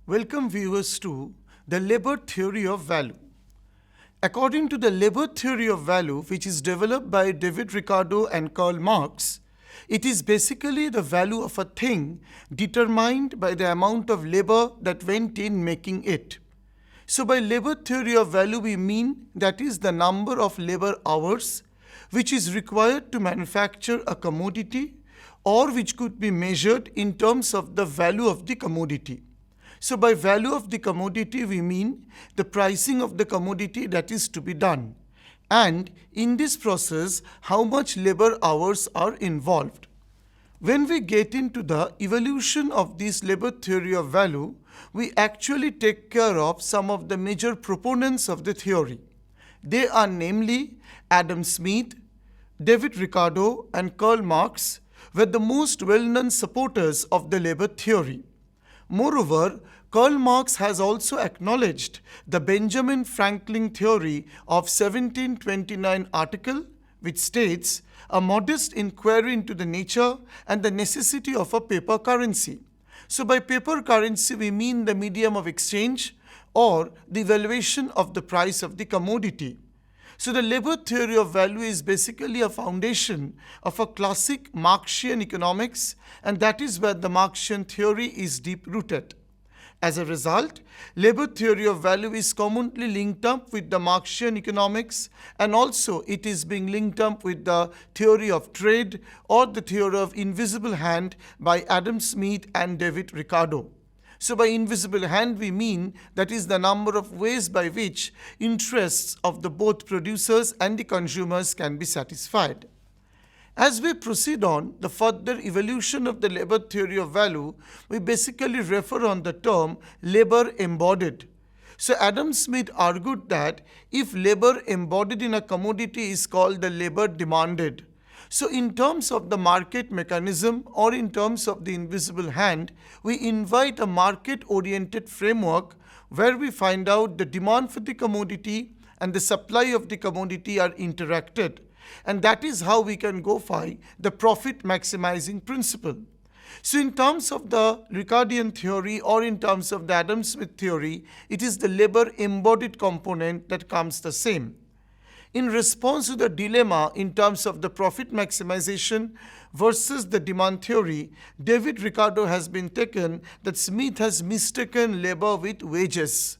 Welcome viewers to the labor theory of value. According to the labor theory of value, which is developed by David Ricardo and Karl Marx, it is basically the value of a thing determined by the amount of labor that went in making it. So by labor theory of value, we mean that is the number of labor hours which is required to manufacture a commodity or which could be measured in terms of the value of the commodity. So by value of the commodity, we mean the pricing of the commodity that is to be done. And in this process, how much labor hours are involved. When we get into the evolution of this labor theory of value, we actually take care of some of the major proponents of the theory. They are namely Adam Smith, David Ricardo, and Karl Marx were the most well-known supporters of the labor theory. Moreover, Karl Marx has also acknowledged the Benjamin Franklin theory of 1729 article, which states a modest inquiry into the nature and the necessity of a paper currency. So by paper currency, we mean the medium of exchange or the evaluation of the price of the commodity. So the labor theory of value is basically a foundation of a classic Marxian economics, and that is where the Marxian theory is deep-rooted. As a result, labor theory of value is commonly linked up with the Marxian economics, and also it is being linked up with the theory of trade or the theory of invisible hand by Adam Smith and David Ricardo. So by invisible hand, we mean that is the number of ways by which interests of the both producers and the consumers can be satisfied. As we proceed on the further evolution of the labor theory of value, we basically refer on the term labor embodied. So Adam Smith argued that if labor embodied in a commodity is called the labor demanded. So in terms of the market mechanism or in terms of the invisible hand, we invite a market-oriented framework where we find out the demand for the commodity and the supply of the commodity are interacted. And that is how we can go by the profit maximizing principle. So in terms of the Ricardian theory or in terms of the Adam Smith theory, it is the labor embodied component that comes the same. In response to the dilemma in terms of the profit maximization versus the demand theory, David Ricardo has been taken that Smith has mistaken labor with wages.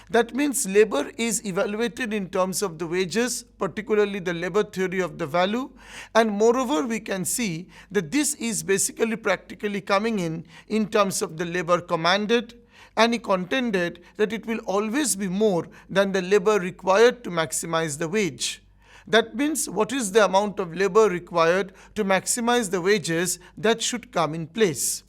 That means labor is evaluated in terms of the wages, particularly the labor theory of the value, and moreover we can see that this is basically practically coming in terms of the labor commanded, and he contended that it will always be more than the labor required to maximize the wage. That means what is the amount of labor required to maximize the wages that should come in place.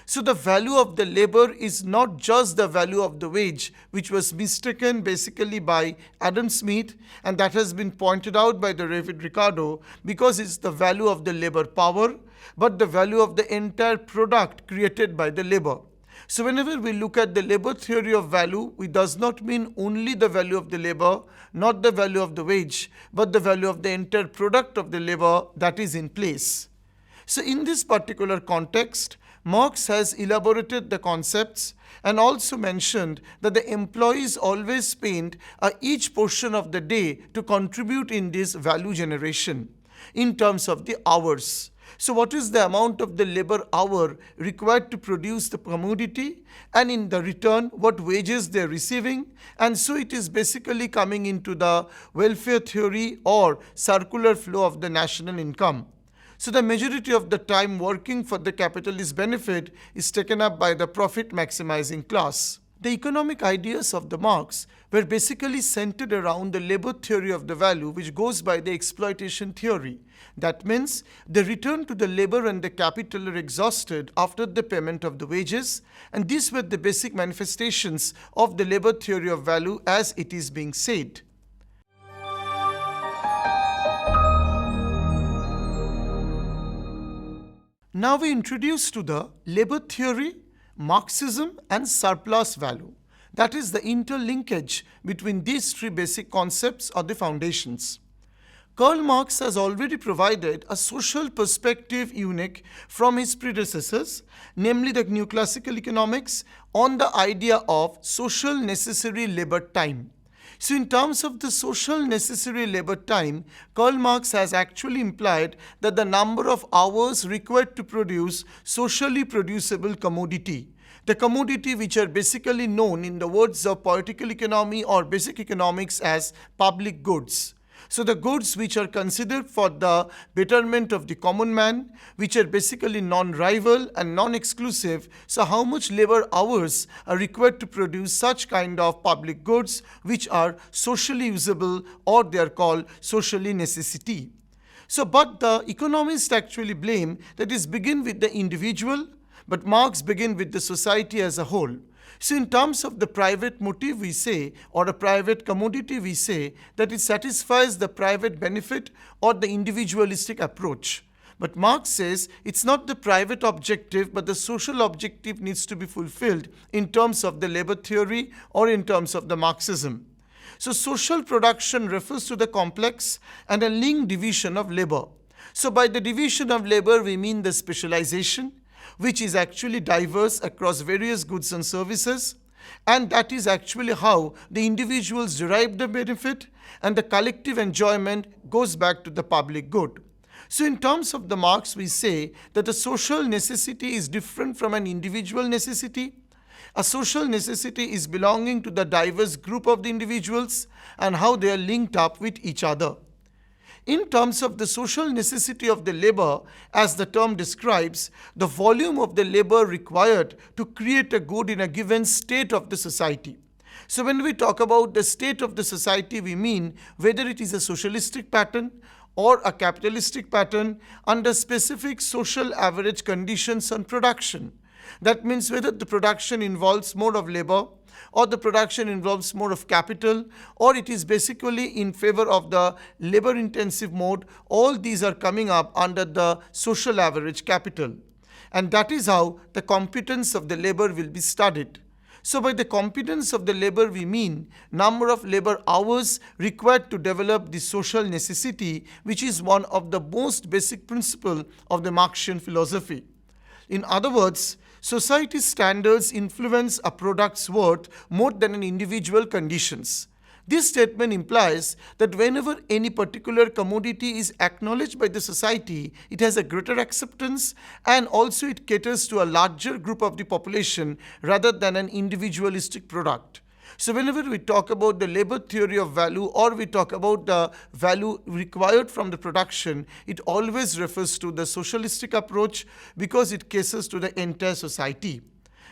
So the value of the labor is not just the value of the wage, which was mistaken basically by Adam Smith, and that has been pointed out by the David Ricardo because it's the value of the labor power, but the value of the entire product created by the labor. So whenever we look at the labor theory of value, it does not mean only the value of the labor, not the value of the wage, but the value of the entire product of the labor that is in place. So in this particular context, Marx has elaborated the concepts and also mentioned that the employees always spend each portion of the day to contribute in this value generation in terms of the hours. So what is the amount of the labor hour required to produce the commodity, and in the return what wages they are receiving, and so it is basically coming into the welfare theory or circular flow of the national income. So the majority of the time working for the capitalist benefit is taken up by the profit maximizing class. The economic ideas of the Marx were basically centered around the labor theory of the value, which goes by the exploitation theory. That means the return to the labor and the capital are exhausted after the payment of the wages, and these were the basic manifestations of the labor theory of value as it is being said. Now we introduce to the labor theory, Marxism and surplus value. That is the interlinkage between these three basic concepts or the foundations. Karl Marx has already provided a social perspective unique from his predecessors, namely the neoclassical economics, on the idea of social necessary labor time. So in terms of the social necessary labor time, Karl Marx has actually implied that the number of hours required to produce socially producible commodity, the commodity which are basically known in the words of political economy or basic economics as public goods. So the goods which are considered for the betterment of the common man, which are basically non-rival and non-exclusive. So how much labor hours are required to produce such kind of public goods which are socially usable, or they are called socially necessity. So but the economists actually blame that is begin with the individual, but Marx begin with the society as a whole. So in terms of the private motive we say, or a private commodity we say, that it satisfies the private benefit or the individualistic approach. But Marx says it's not the private objective but the social objective needs to be fulfilled in terms of the labor theory or in terms of the Marxism. So social production refers to the complex and a linked division of labor. So by the division of labor we mean the specialization, which is actually diverse across various goods and services, and that is actually how the individuals derive the benefit and the collective enjoyment goes back to the public good. So in terms of the Marx, we say that a social necessity is different from an individual necessity. A social necessity is belonging to the diverse group of the individuals and how they are linked up with each other. In terms of the social necessity of the labor, as the term describes, the volume of the labor required to create a good in a given state of the society. So when we talk about the state of the society, we mean whether it is a socialistic pattern or a capitalistic pattern under specific social average conditions on production. That means whether the production involves more of labor, or the production involves more of capital, or it is basically in favor of the labor intensive mode. All these are coming up under the social average capital. And that is how the competence of the labor will be studied. So by the competence of the labor we mean number of labor hours required to develop the social necessity, which is one of the most basic principles of the Marxian philosophy. In other words, society's standards influence a product's worth more than an individual conditions. This statement implies that whenever any particular commodity is acknowledged by the society, it has a greater acceptance and also it caters to a larger group of the population rather than an individualistic product. So whenever we talk about the labor theory of value or we talk about the value required from the production, it always refers to the socialistic approach because it caters to the entire society.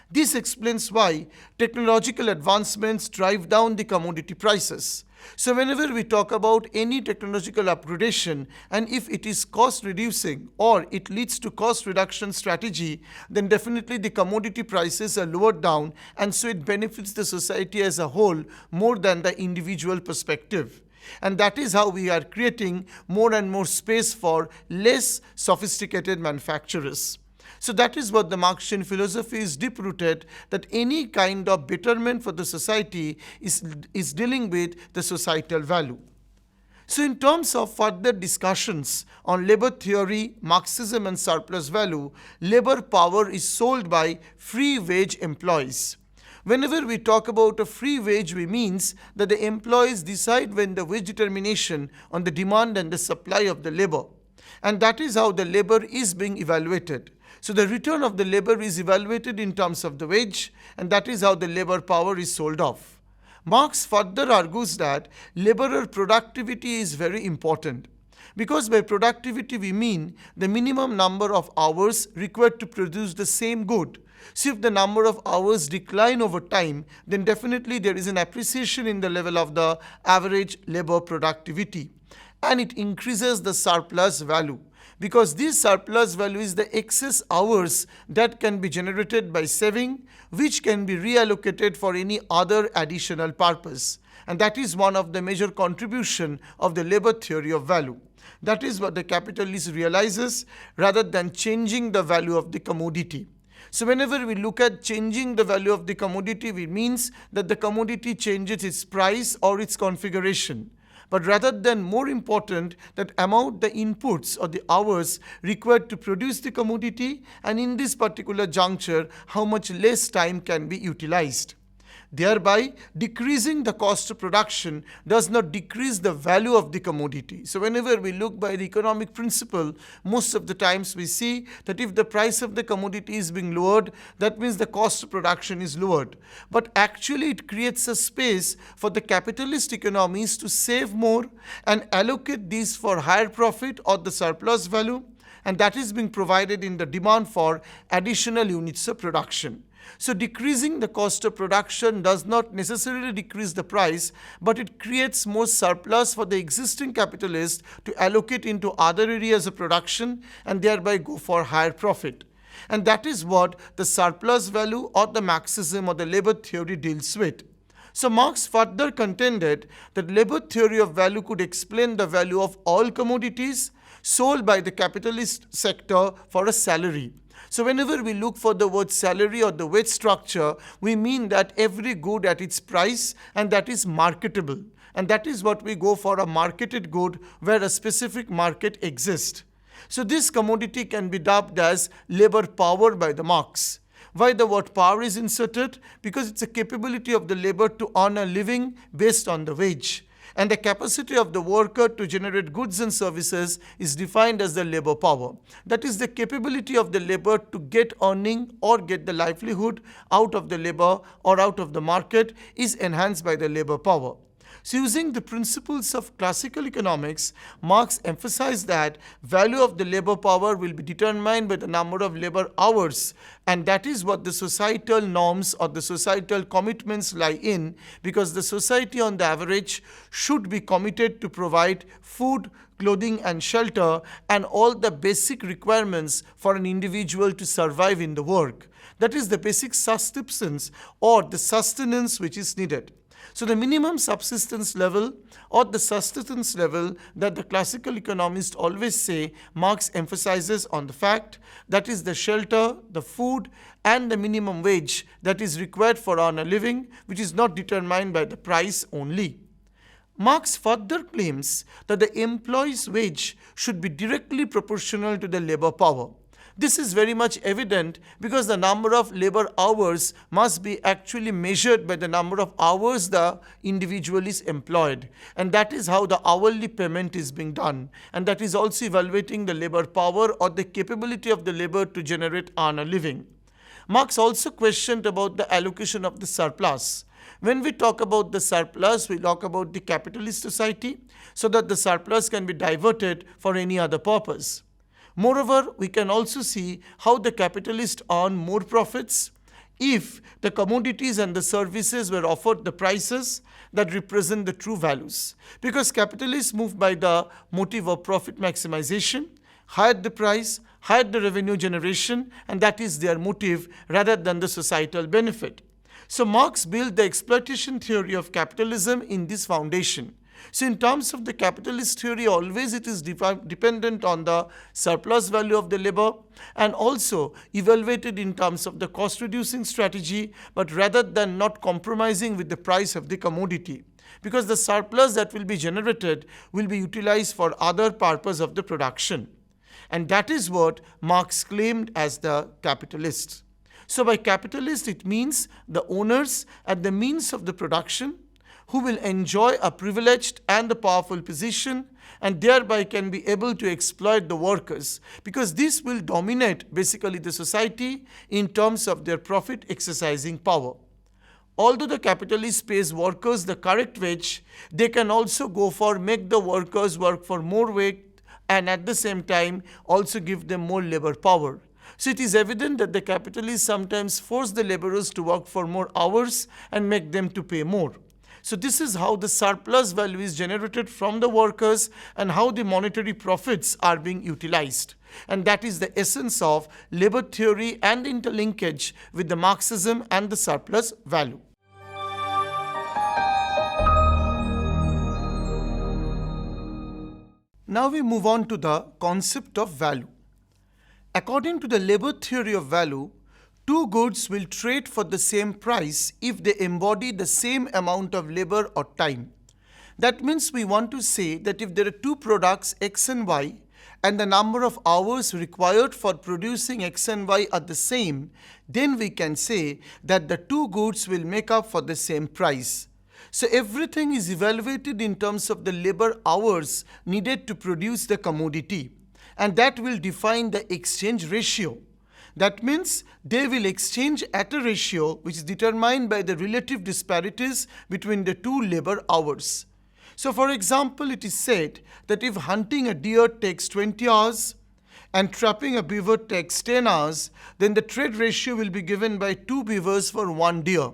This explains why technological advancements drive down the commodity prices. So whenever we talk about any technological upgradation and if it is cost reducing or it leads to cost reduction strategy, then definitely the commodity prices are lowered down and so it benefits the society as a whole more than the individual perspective. And that is how we are creating more and more space for less sophisticated manufacturers. So that is what the Marxian philosophy is deep-rooted, that any kind of betterment for the society is dealing with the societal value. So in terms of further discussions on labor theory, Marxism and surplus value, labor power is sold by free wage employees. Whenever we talk about a free wage, we means that the employees decide when the wage determination on the demand and the supply of the labor. And that is how the labor is being evaluated. So the return of the labor is evaluated in terms of the wage, and that is how the labor power is sold off. Marx further argues that laborer productivity is very important, because by productivity we mean the minimum number of hours required to produce the same good. So if the number of hours decline over time, then definitely there is an appreciation in the level of the average labor productivity, and it increases the surplus value. Because this surplus value is the excess hours that can be generated by saving, which can be reallocated for any other additional purpose. And that is one of the major contribution of the labor theory of value. That is what the capitalist realizes rather than changing the value of the commodity. So whenever we look at changing the value of the commodity, it means that the commodity changes its price or its configuration. but rather than more important that amount the inputs or the hours required to produce the commodity, and in this particular juncture how much less time can be utilized. Thereby, decreasing the cost of production does not decrease the value of the commodity. So, whenever we look by the economic principle, most of the times we see that if the price of the commodity is being lowered, that means the cost of production is lowered. But actually, it creates a space for the capitalist economies to save more and allocate these for higher profit or the surplus value, and that is being provided in the demand for additional units of production. So decreasing the cost of production does not necessarily decrease the price, but it creates more surplus for the existing capitalists to allocate into other areas of production and thereby go for higher profit. And that is what the surplus value or the Marxism or the labor theory deals with. So Marx further contended that labor theory of value could explain the value of all commodities sold by the capitalist sector for a salary. So whenever we look for the word salary or the wage structure, we mean that every good at its price and that is marketable. And that is what we go for, a marketed good where a specific market exists. So this commodity can be dubbed as labor power by the Marx. Why the word power is inserted? Because it's a capability of the labor to earn a living based on the wage. And the capacity of the worker to generate goods and services is defined as the labor power. That is the capability of the labor to get earning or get the livelihood out of the labor or out of the market is enhanced by the labor power. So using the principles of classical economics, Marx emphasized that value of the labor power will be determined by the number of labor hours, and that is what the societal norms or the societal commitments lie in, because the society on the average should be committed to provide food, clothing and shelter and all the basic requirements for an individual to survive in the work. That is the basic subsistence or the sustenance which is needed. So the minimum subsistence level or the sustenance level that the classical economists always say, Marx emphasizes on the fact that is the shelter, the food and the minimum wage that is required for earn a living, which is not determined by the price only. Marx further claims that the employee's wage should be directly proportional to the labor power. This is very much evident because the number of labor hours must be actually measured by the number of hours the individual is employed. And that is how the hourly payment is being done. And that is also evaluating the labor power or the capability of the labor to generate earn a living. Marx also questioned about the allocation of the surplus. When we talk about the surplus, we talk about the capitalist society so that the surplus can be diverted for any other purpose. Moreover, we can also see how the capitalists earn more profits if the commodities and the services were offered the prices that represent the true values. Because capitalists move by the motive of profit maximization, higher the price, higher the revenue generation, and that is their motive rather than the societal benefit. So Marx built the exploitation theory of capitalism in this foundation. So in terms of the capitalist theory, always it is dependent on the surplus value of the labor and also evaluated in terms of the cost reducing strategy, but rather than not compromising with the price of the commodity. Because the surplus that will be generated will be utilized for other purpose of the production. And that is what Marx claimed as the capitalists. So by capitalist, it means the owners at the means of the production who will enjoy a privileged and a powerful position and thereby can be able to exploit the workers, because this will dominate basically the society in terms of their profit exercising power. Although the capitalist pays workers the correct wage, they can also go for make the workers work for more wage and at the same time also give them more labor power. So it is evident that the capitalists sometimes force the laborers to work for more hours and make them to pay more. So this is how the surplus value is generated from the workers and how the monetary profits are being utilized. And that is the essence of labor theory and interlinkage with the Marxism and the surplus value. Now we move on to the concept of value. According to the labor theory of value, two goods will trade for the same price if they embody the same amount of labor or time. That means we want to say that if there are two products X and Y and the number of hours required for producing X and Y are the same, then we can say that the two goods will make up for the same price. So everything is evaluated in terms of the labor hours needed to produce the commodity, and that will define the exchange ratio. That means they will exchange at a ratio which is determined by the relative disparities between the two labor hours. So for example, it is said that if hunting a deer takes 20 hours and trapping a beaver takes 10 hours, then the trade ratio will be given by 2 beavers for 1 deer.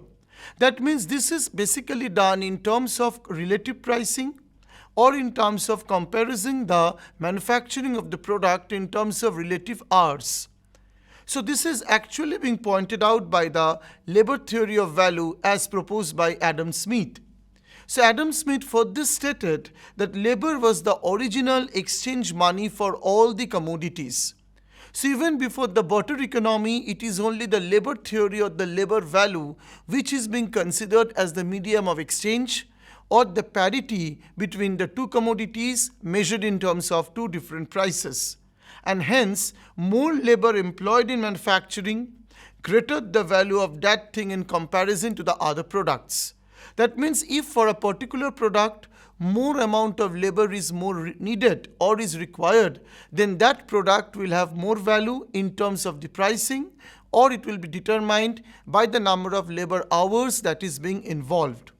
That means this is basically done in terms of relative pricing or in terms of comparing the manufacturing of the product in terms of relative hours. So this is actually being pointed out by the labor theory of value as proposed by Adam Smith. So Adam Smith further stated that labor was the original exchange money for all the commodities. So even before the barter economy, it is only the labor theory or the labor value which is being considered as the medium of exchange or the parity between the two commodities measured in terms of two different prices. And hence, more labor employed in manufacturing, greater the value of that thing in comparison to the other products. That means if for a particular product more amount of labor is more needed or is required, then that product will have more value in terms of the pricing, or it will be determined by the number of labor hours that is being involved.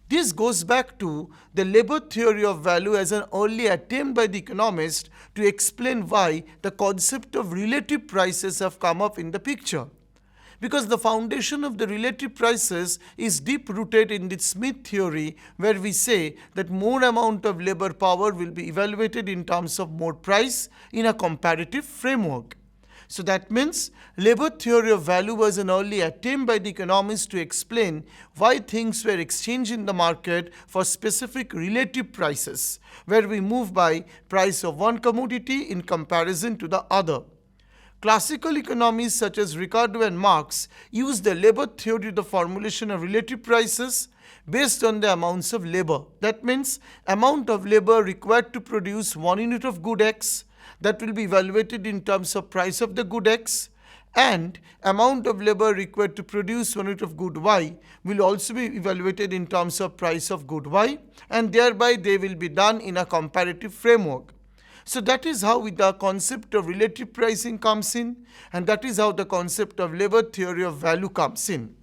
This goes back to the labor theory of value as an early attempt by the economist to explain why the concept of relative prices have come up in the picture. Because the foundation of the relative prices is deep rooted in the Smith theory, where we say that more amount of labor power will be evaluated in terms of more price in a comparative framework. So that means labor theory of value was an early attempt by the economists to explain why things were exchanged in the market for specific relative prices, where we move by price of one commodity in comparison to the other. Classical economists such as Ricardo and Marx use the labor theory to the formulation of relative prices based on the amounts of labor. That means amount of labor required to produce 1 unit of good X, that will be evaluated in terms of price of the good X, and amount of labor required to produce 1 unit of good Y will also be evaluated in terms of price of good Y, and thereby they will be done in a comparative framework. So that is how the concept of relative pricing comes in, and that is how the concept of labor theory of value comes in.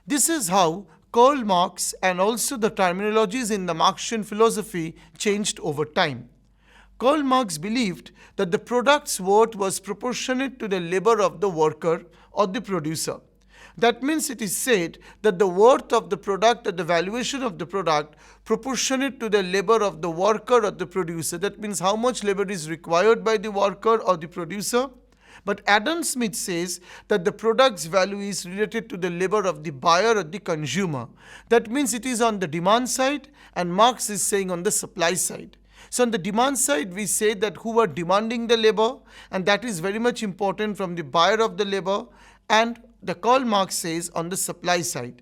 This is how Karl Marx and also the terminologies in the Marxian philosophy changed over time. Karl Marx believed that the product's worth was proportionate to the labor of the worker or the producer. That means it is said that the worth of the product or the valuation of the product proportionate to the labor of the worker or the producer. That means how much labor is required by the worker or the producer. But Adam Smith says that the product's value is related to the labor of the buyer or the consumer. That means it is on the demand side, and Marx is saying on the supply side. So on the demand side, we say that who are demanding the labor, and that is very much important from the buyer of the labor, and the Karl Marx says on the supply side.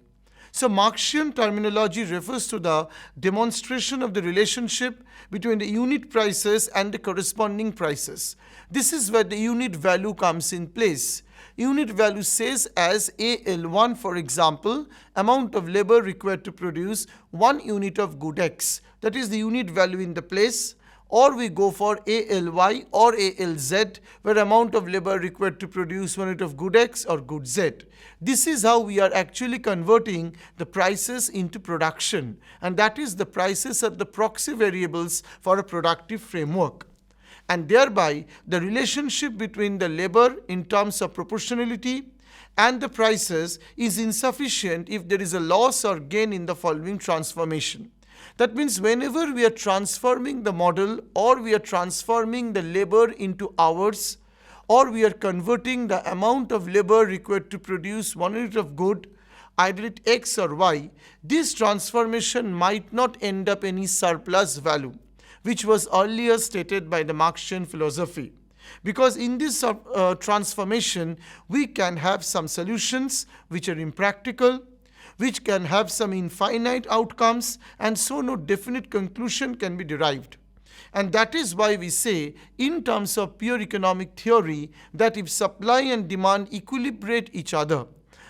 So Marxian terminology refers to the demonstration of the relationship between the unit prices and the corresponding prices. This is where the unit value comes in place. Unit value says as AL1, for example, amount of labor required to produce 1 unit of good X. That is the unit value in the place. Or we go for ALY or ALZ, where amount of labor required to produce 1 unit of good X or good Z. This is how we are actually converting the prices into production, and that is the prices are the proxy variables for a productive framework. And thereby the relationship between the labor in terms of proportionality and the prices is insufficient if there is a loss or gain in the following transformation. That means whenever we are transforming the model, or we are transforming the labor into hours, or we are converting the amount of labor required to produce 1 unit of good, either it X or Y, this transformation might not end up any surplus value, which was earlier stated by the Marxian philosophy. Because in this transformation, we can have some solutions which are impractical, which can have some infinite outcomes, and so no definite conclusion can be derived. And that is why we say, in terms of pure economic theory, that if supply and demand equilibrate each other,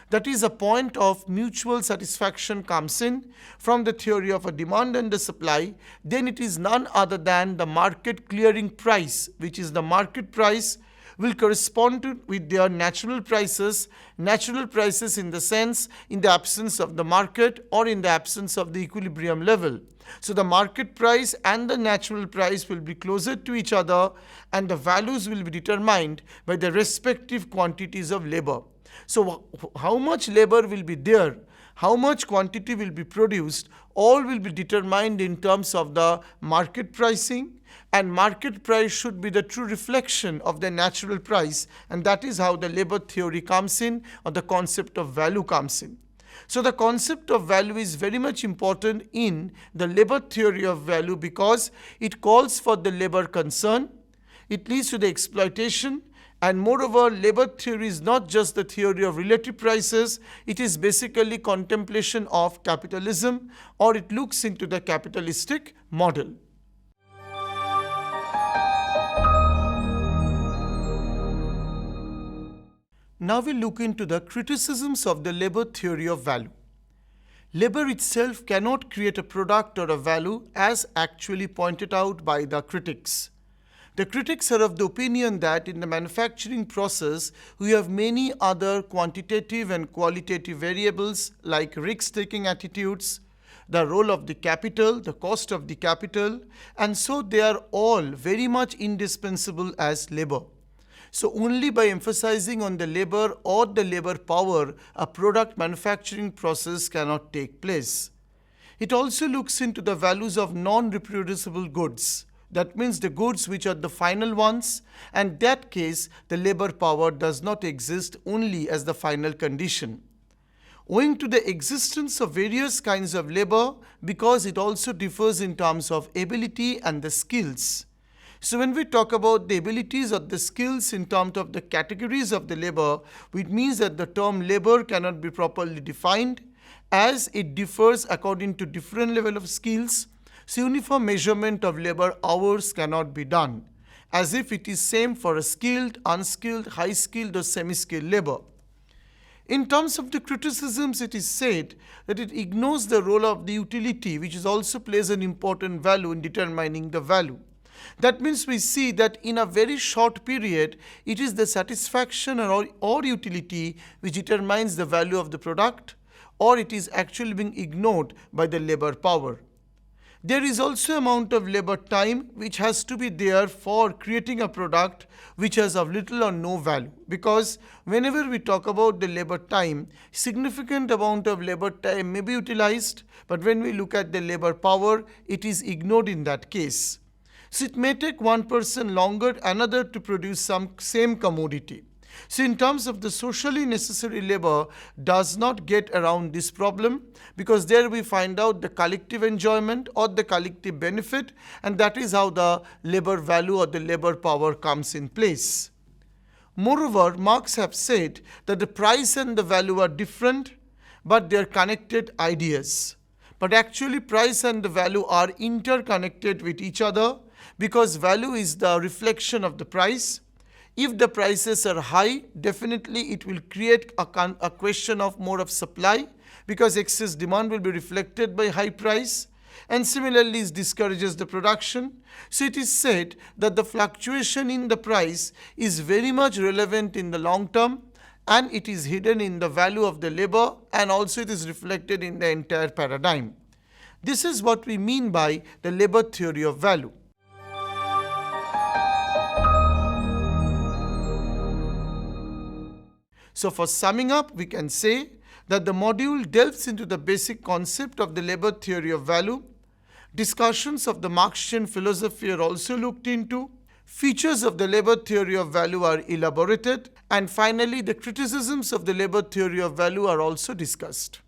that is a point of mutual satisfaction comes in from the theory of a demand and the supply, then it is none other than the market clearing price, which is the market price, will correspond with their natural prices in the sense in the absence of the market or in the absence of the equilibrium level. So the market price and the natural price will be closer to each other, and the values will be determined by the respective quantities of labor. So how much labor will be there, how much quantity will be produced, all will be determined in terms of the market pricing, and market price should be the true reflection of the natural price, and that is how the labor theory comes in, or the concept of value comes in. So the concept of value is very much important in the labor theory of value because it calls for the labor concern, it leads to the exploitation, and moreover, labor theory is not just the theory of relative prices, it is basically contemplation of capitalism, or it looks into the capitalistic model. Now we look into the criticisms of the labor theory of value. Labor itself cannot create a product or a value as actually pointed out by the critics. The critics are of the opinion that in the manufacturing process, we have many other quantitative and qualitative variables like risk-taking attitudes, the role of the capital, the cost of the capital, and so they are all very much indispensable as labor. So only by emphasizing on the labor or the labor power, a product manufacturing process cannot take place. It also looks into the values of non-reproducible goods. That means the goods which are the final ones, and in that case the labor power does not exist only as the final condition. Owing to the existence of various kinds of labor, because it also differs in terms of ability and the skills. So when we talk about the abilities or the skills in terms of the categories of the labor, it means that the term labor cannot be properly defined as it differs according to different level of skills. So uniform measurement of labor hours cannot be done, as if it is same for a skilled, unskilled, high-skilled or semi-skilled labor. In terms of the criticisms, it is said that it ignores the role of the utility, which also plays an important value in determining the value. That means we see that in a very short period, it is the satisfaction or utility which determines the value of the product, or it is actually being ignored by the labor power. There is also amount of labor time which has to be there for creating a product which has of little or no value, because whenever we talk about the labor time, significant amount of labor time may be utilized, but when we look at the labor power, it is ignored in that case. So it may take one person longer, another to produce some same commodity. So in terms of the socially necessary labor does not get around this problem, because there we find out the collective enjoyment or the collective benefit, and that is how the labor value or the labor power comes in place. Moreover, Marx have said that the price and the value are different, but they are connected ideas. But actually price and the value are interconnected with each other, because value is the reflection of the price. If the prices are high, definitely it will create a question of more of supply, because excess demand will be reflected by high price, and similarly it discourages the production. So it is said that the fluctuation in the price is very much relevant in the long term, and it is hidden in the value of the labor, and also it is reflected in the entire paradigm. This is what we mean by the labor theory of value. So for summing up, we can say that the module delves into the basic concept of the labor theory of value. Discussions of the Marxian philosophy are also looked into. Features of the labor theory of value are elaborated. And finally, the criticisms of the labor theory of value are also discussed.